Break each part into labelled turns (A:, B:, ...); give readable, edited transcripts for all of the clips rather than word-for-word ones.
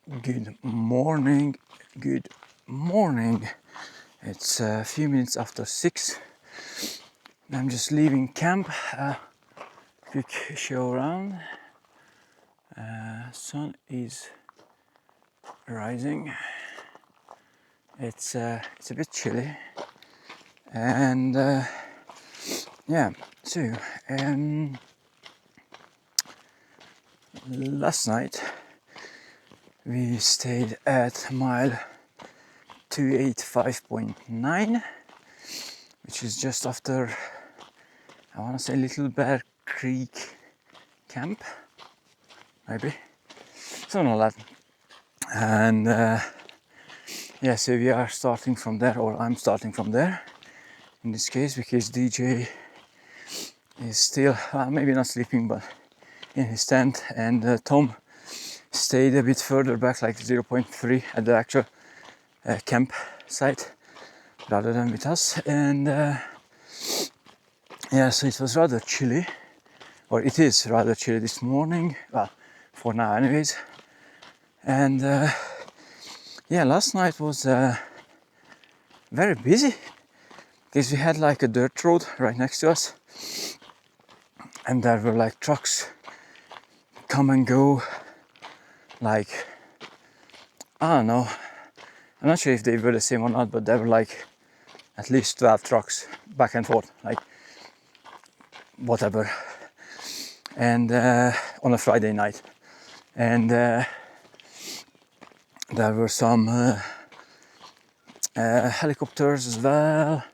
A: Good morning, good morning. It's a few minutes after 6. I'm just leaving camp. Quick show around. Sun is rising. It's a bit chilly, and yeah. So last night we stayed at mile 285.9, which is just after, I want to say, Little Bear Creek camp, maybe something like that. And yeah, so we are starting from there, or I'm starting from there in this case, because DJ is still maybe not sleeping, but in his tent, and Tom stayed a bit further back, like 0.3 at the actual camp site, rather than with us. And yeah, so it was rather chilly, or it is rather chilly this morning, well, for now anyways. And yeah, last night was very busy, because we had like a dirt road right next to us, and there were like trucks come and go, like, I don't know, I'm not sure if they were the same or not, but there were like at least 12 trucks back and forth, like whatever, and on a Friday night. And there were some helicopters as well,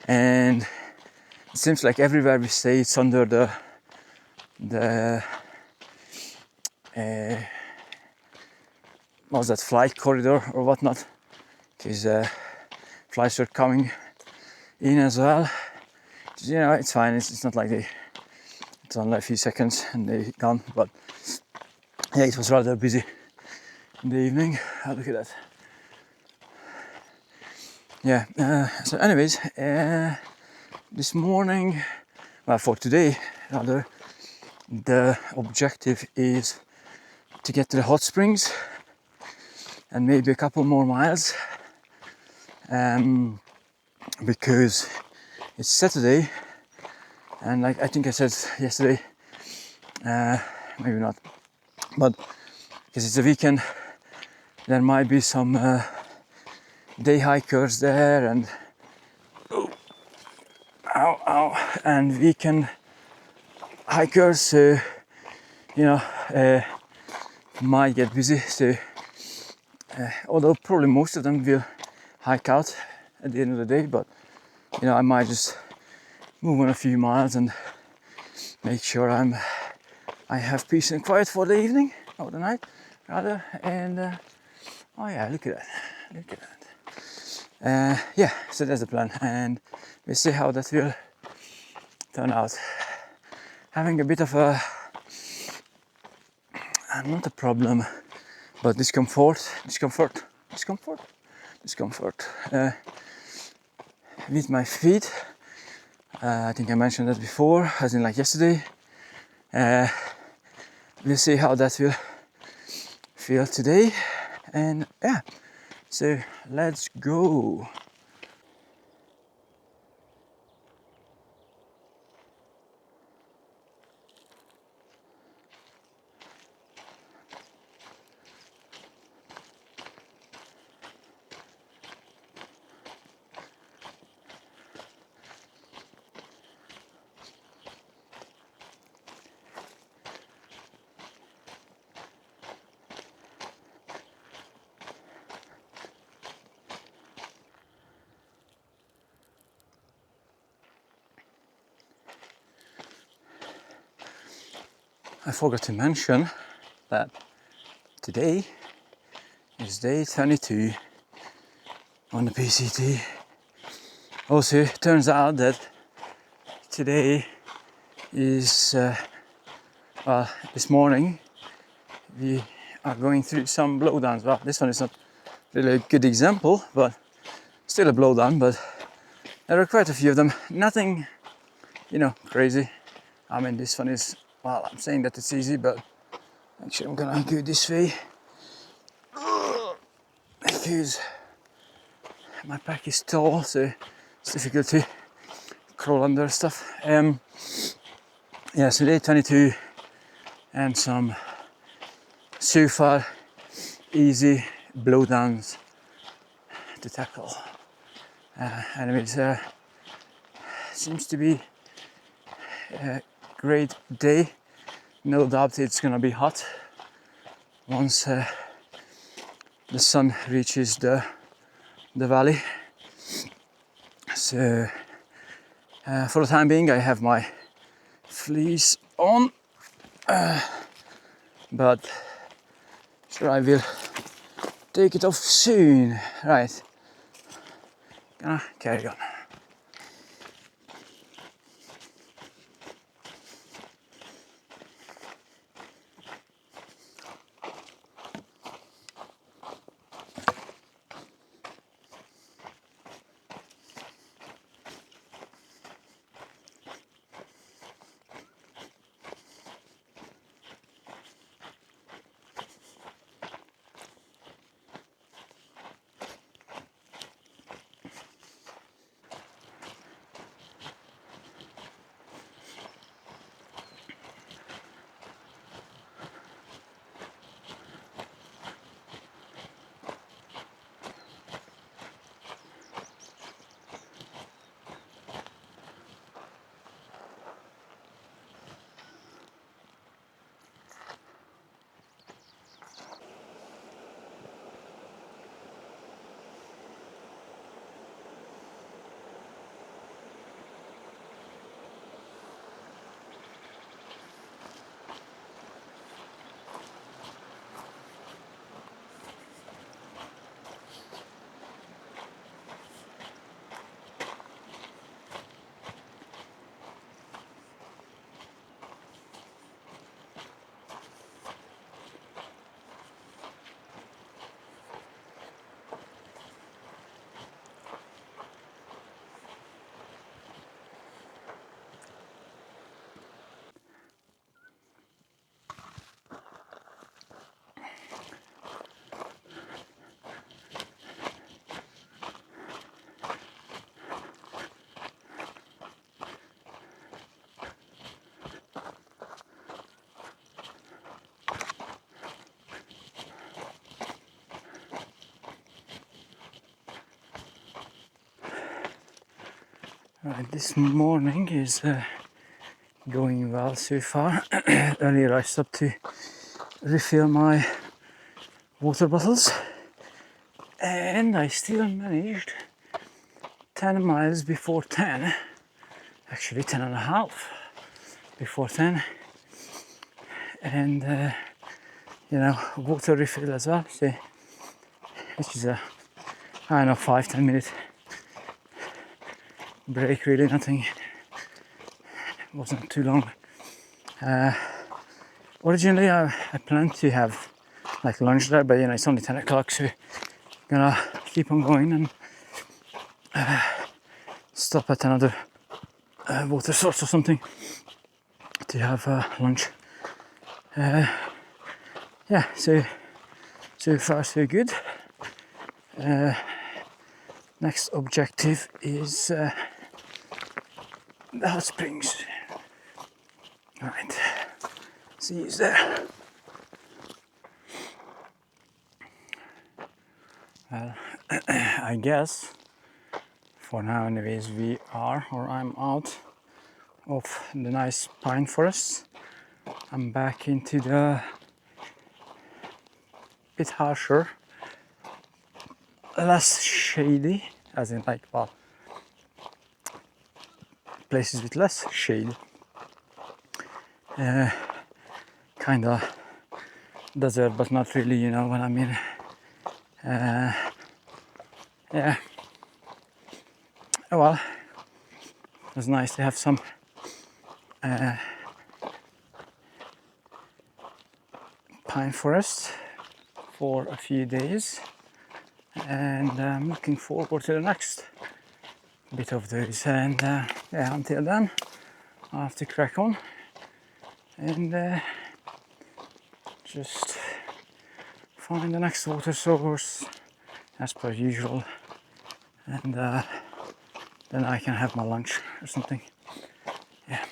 A: and it seems like everywhere we stay it's under the what's that, flight corridor or whatnot, because flights are coming in as well. You know, it's fine, it's not like it's only a few seconds and they're gone, but yeah, it was rather busy in the evening. Look at that. Yeah, so anyways, this morning, well, for today rather, the objective is to get to the hot springs and maybe a couple more miles, because it's Saturday, and like I think I said yesterday, maybe not, but because it's a weekend, there might be some day hikers there, and and weekend hikers, so you know, might get busy. So although probably most of them will hike out at the end of the day, but you know, I might just move on a few miles and make sure I have peace and quiet for the evening or the night rather. And oh yeah, look at that, yeah, so that's the plan, and we'll see how that will turn out. Having a bit of a not a problem, but discomfort with my feet. I think I mentioned that before, as in like yesterday. We'll see how that will feel today, and yeah, so let's go. I forgot to mention that today is day 22 on the PCT. Also, it turns out that today is, well, this morning we are going through some blowdowns. Well, this one is not really a good example, but still a blowdown, but there are quite a few of them. Nothing, you know, crazy. I mean, this one is, well, I'm saying that it's easy, but actually I'm gonna go this way. because my back is tall, so it's difficult to crawl under stuff. Yeah, so day 22 and some so far easy blowdowns to tackle. Anyways, seems to be a great day. No doubt it's gonna be hot once the sun reaches the valley. So for the time being I have my fleece on, but sure I will take it off soon. Right, gonna carry on. Right, this morning is going well so far. Earlier I stopped to refill my water bottles and I still managed 10 miles before 10, actually 10 and a half before 10, and you know, water refill as well, so which is a, I don't know, 5-10 minute break, really nothing, wasn't too long. Originally I planned to have like lunch there, but you know, it's only 10 o'clock, so I'm gonna keep on going and stop at another water source or something to have lunch. Yeah, so far so good. Next objective is the hot springs. Right, see you there. Well, I guess for now anyways we are, or I'm out of the nice pine forest. I'm back into the bit harsher, less shady, as in like, well, places with less shade. Kinda desert, but not really, you know what I mean. Yeah. Oh well, it was nice to have some pine forest for a few days, and I'm looking forward to the next bit of those. And yeah, until then, I'll have to crack on and just find the next water source, as per usual, and then I can have my lunch or something. Yeah.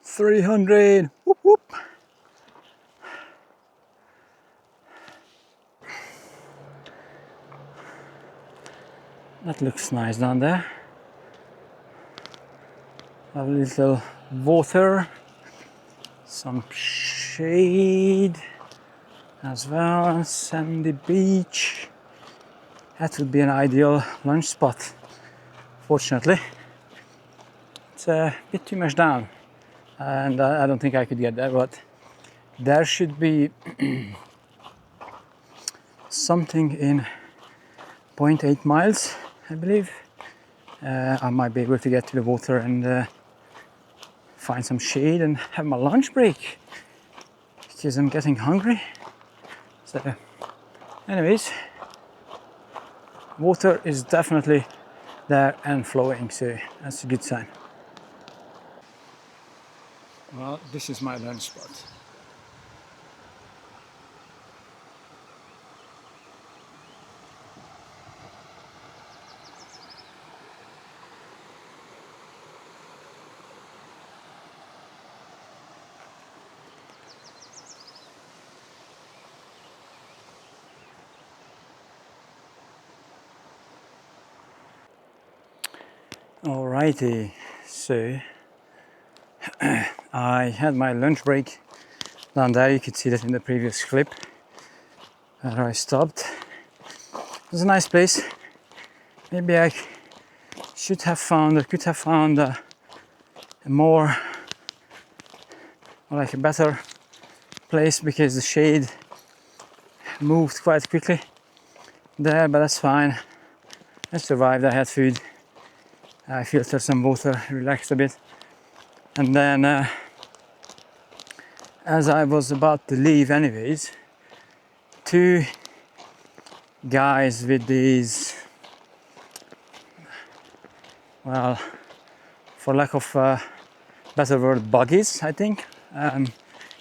A: $300. Whoop whoop. That looks nice down there. A little water, some shade as well, sandy beach. That would be an ideal lunch spot. Fortunately, it's a bit too much down, and I don't think I could get there, but there should be something in 0.8 miles, I believe. I might be able to get to the water and find some shade and have my lunch break, because I'm getting hungry. So anyways, water is definitely there and flowing, so that's a good sign. Well, this is my lunch spot. Alrighty, so I had my lunch break down there. You could see that in the previous clip where I stopped. It was a nice place. Maybe I could have found a more, like a better place, because the shade moved quite quickly there, but that's fine. I survived. I had food. I filtered some water, relaxed a bit, and then as I was about to leave anyways, two guys with these, well, for lack of a better word, buggies, I think.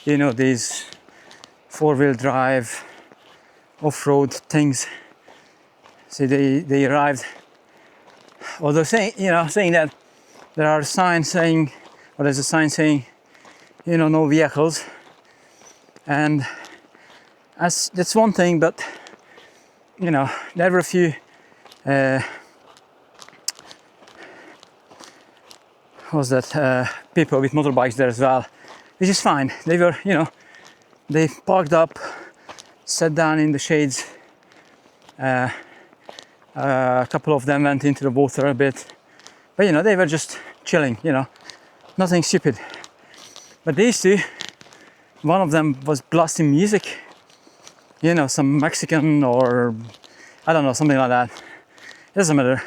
A: You know, these four-wheel drive off-road things. So they arrived. Well, they're saying that there are signs saying, or there's a sign saying, no vehicles, and that's one thing, but there were a few people with motorbikes there as well, which is fine. They were they parked up, sat down in the shades. A couple of them went into the water a bit, but you know, they were just chilling, you know, nothing stupid. But these two, one of them was blasting music, you know, some Mexican or I don't know, something like that. It doesn't matter,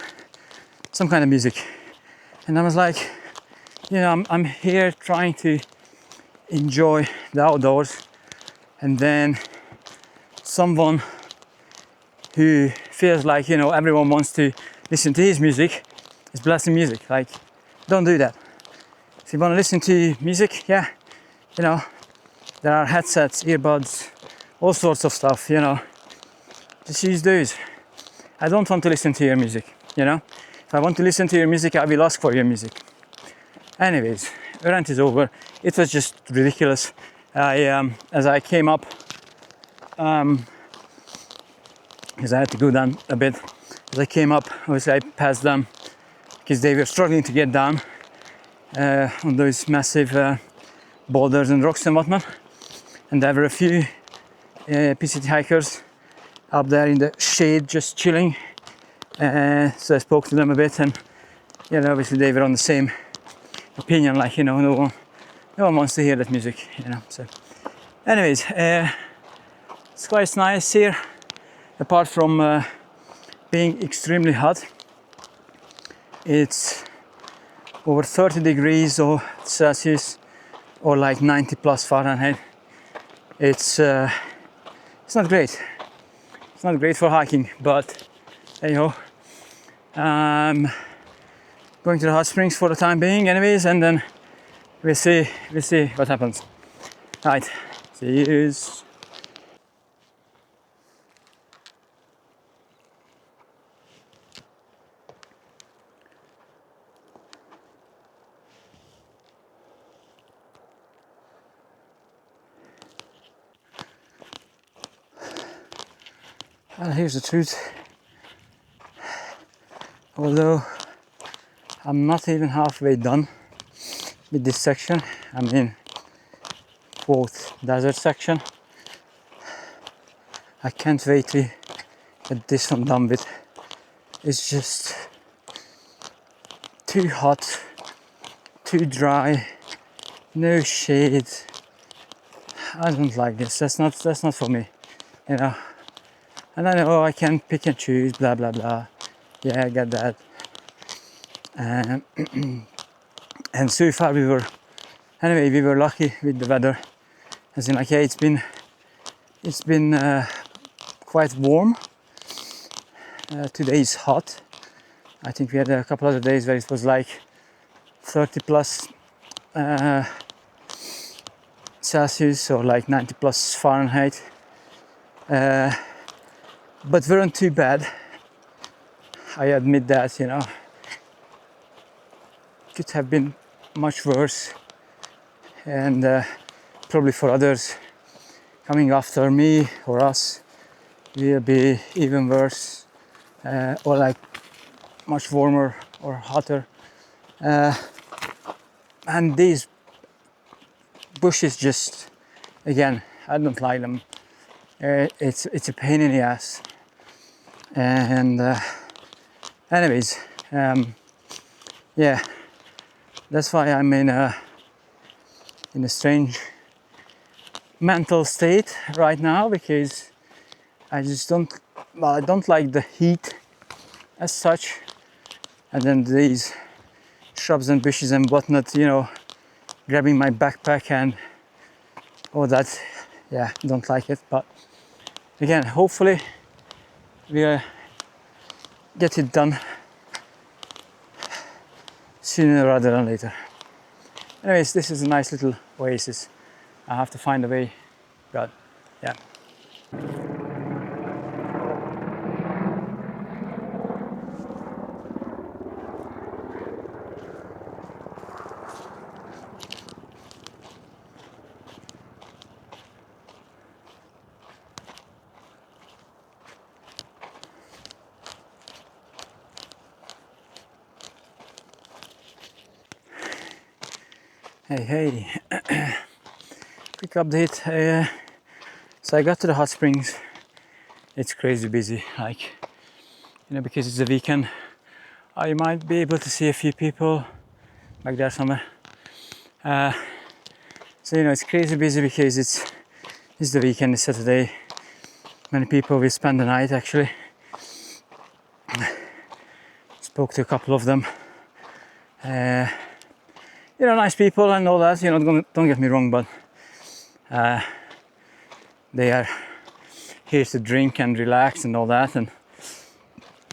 A: some kind of music. And I was like, you know, I'm here trying to enjoy the outdoors, and then someone who feels like, you know, everyone wants to listen to his music is blasting music. Like, don't do that. If you want to listen to music, yeah, you know, there are headsets, earbuds, all sorts of stuff, you know, just use those. I don't want to listen to your music, you know. If I want to listen to your music, I will ask for your music. Anyways, the rant is over. It was just ridiculous. As I came up, because I had to go down a bit. As I came up, obviously I passed them because they were struggling to get down on those massive boulders and rocks and whatnot. And there were a few PCT hikers up there in the shade just chilling. So I spoke to them a bit, and you know, obviously they were on the same opinion, like, you know, no one wants to hear that music, you know. So anyways, it's quite nice here, apart from being extremely hot. It's over 30 degrees or Celsius, or like 90 plus Fahrenheit. It's not great. It's not great for hiking, but anyhow, going to the hot springs for the time being anyways, and then we'll see what happens. Right, see you. Well, here's the truth. Although I'm not even halfway done with this section, I'm in quote desert section. I can't wait to get this one done with. It's just too hot, too dry, no shade. I don't like this. That's not for me, you know. And I know I can pick and choose, blah blah blah. Yeah, I get that. And so far we were lucky with the weather. As in, like, yeah, it's been quite warm. Today is hot. I think we had a couple other days where it was like 30 plus Celsius or like 90 plus Fahrenheit. But weren't too bad. I admit that, you know. Could have been much worse, and probably for others coming after me or us will be even worse, or like much warmer or hotter. And these bushes, just again, I don't like them. It's a pain in the ass. And anyways, yeah, that's why I'm in a strange mental state right now, because I just don't like the heat as such, and then these shrubs and bushes and whatnot, you know, grabbing my backpack and all that. Yeah, don't like it. But again, hopefully we'll get it done sooner rather than later. Anyways, this is a nice little oasis. I have to find a way, but yeah. Hey, quick update. So I got to the hot springs. It's crazy busy, like, you know, because it's the weekend. I might be able to see a few people back there somewhere. So you know, it's crazy busy because it's the weekend, it's Saturday. Many people will spend the night actually. Spoke to a couple of them. You know, nice people and all that. You know, don't get me wrong, but they are here to drink and relax and all that, and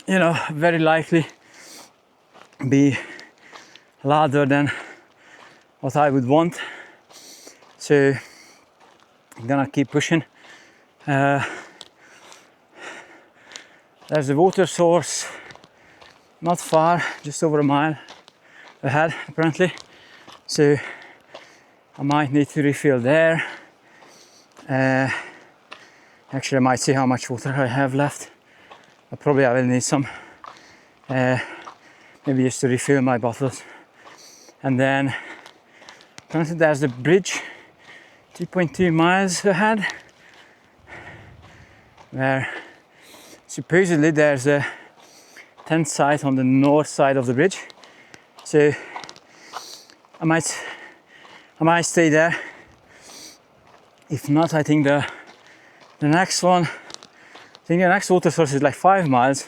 A: you know, very likely be louder than what I would want. So I'm gonna keep pushing. There's a water source not far, just over a mile ahead apparently. So I might need to refill there. Actually, I might see how much water I have left. Probably I will need some, maybe just to refill my bottles. And then apparently there's the bridge 2.2 miles ahead, where supposedly there's a tent site on the north side of the bridge. So I might stay there. If not, I think the next one, I think the next water source is like 5 miles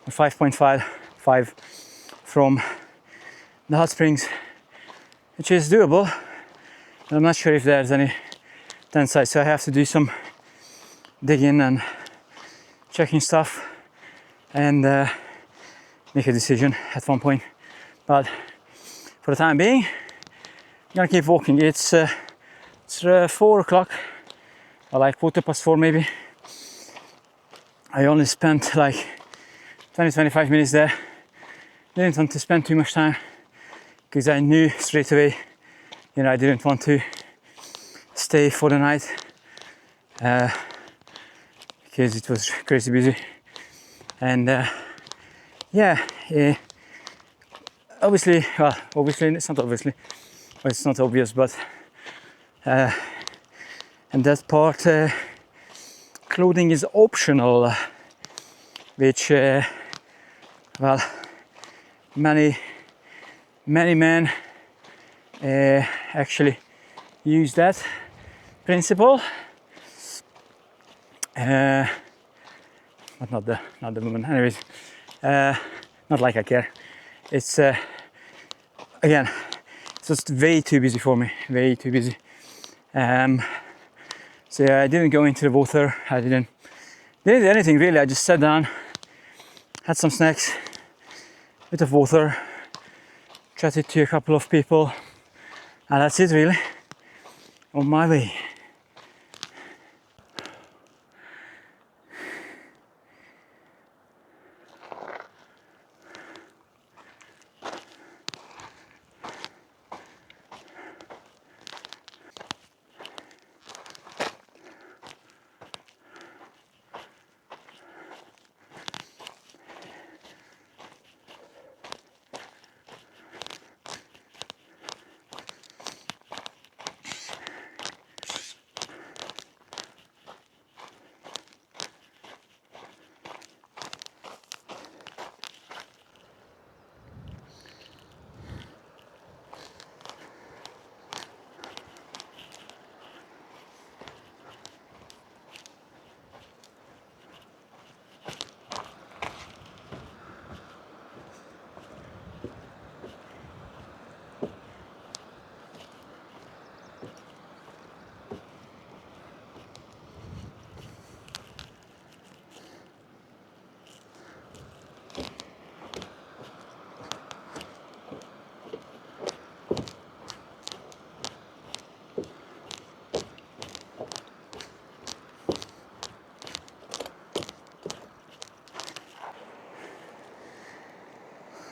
A: or 5.5 from the hot springs, which is doable. I'm not sure if there's any tent sites, so I have to do some digging and checking stuff and make a decision at one point. But for the time being, I'm gonna keep walking. It's 4 o'clock, or like 4:15 maybe. I only spent like 20-25 minutes there. Didn't want to spend too much time because I knew straight away, you know, I didn't want to stay for the night because it was crazy busy. And obviously, it's not obviously, well, it's not obvious, but and that part, clothing is optional, which well, many men actually use that principle, but not the woman. Anyways, not like I care. It's again, it's just way too busy for me. Way too busy. So yeah, I didn't go into the water. I didn't do anything really. I just sat down, had some snacks, bit of water, chatted to a couple of people, and that's it really. On my way.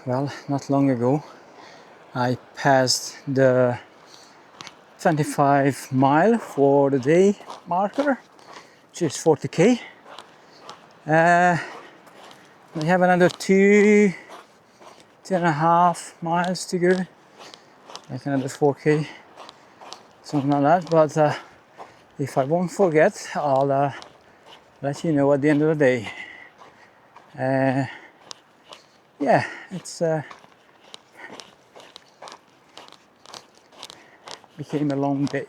A: Well, not long ago, I passed the 25 mile for the day marker, which is 40k. We have another 2.5 miles to go, like another 4k, something like that. But if I won't forget, I'll let you know at the end of the day. Yeah, it's became a long day.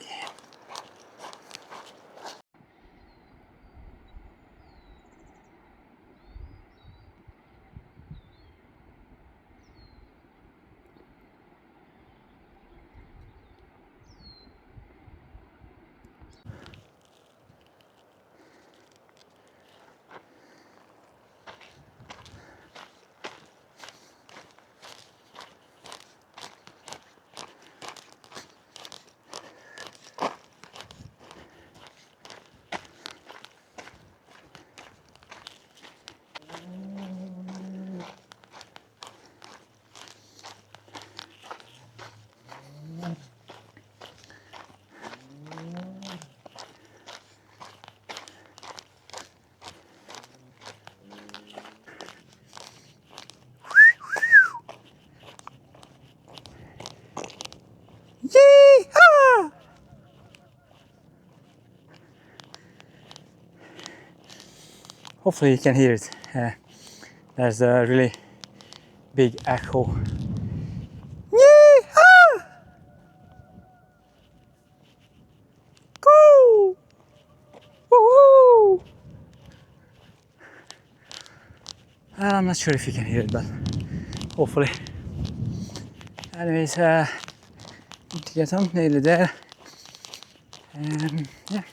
A: Yee-haw! Hopefully you can hear it. There's a really big echo. Yee-haw! Go! Woo-hoo! I'm not sure if you can hear it, but hopefully. Anyways, need to get on, nearly there. Yeah.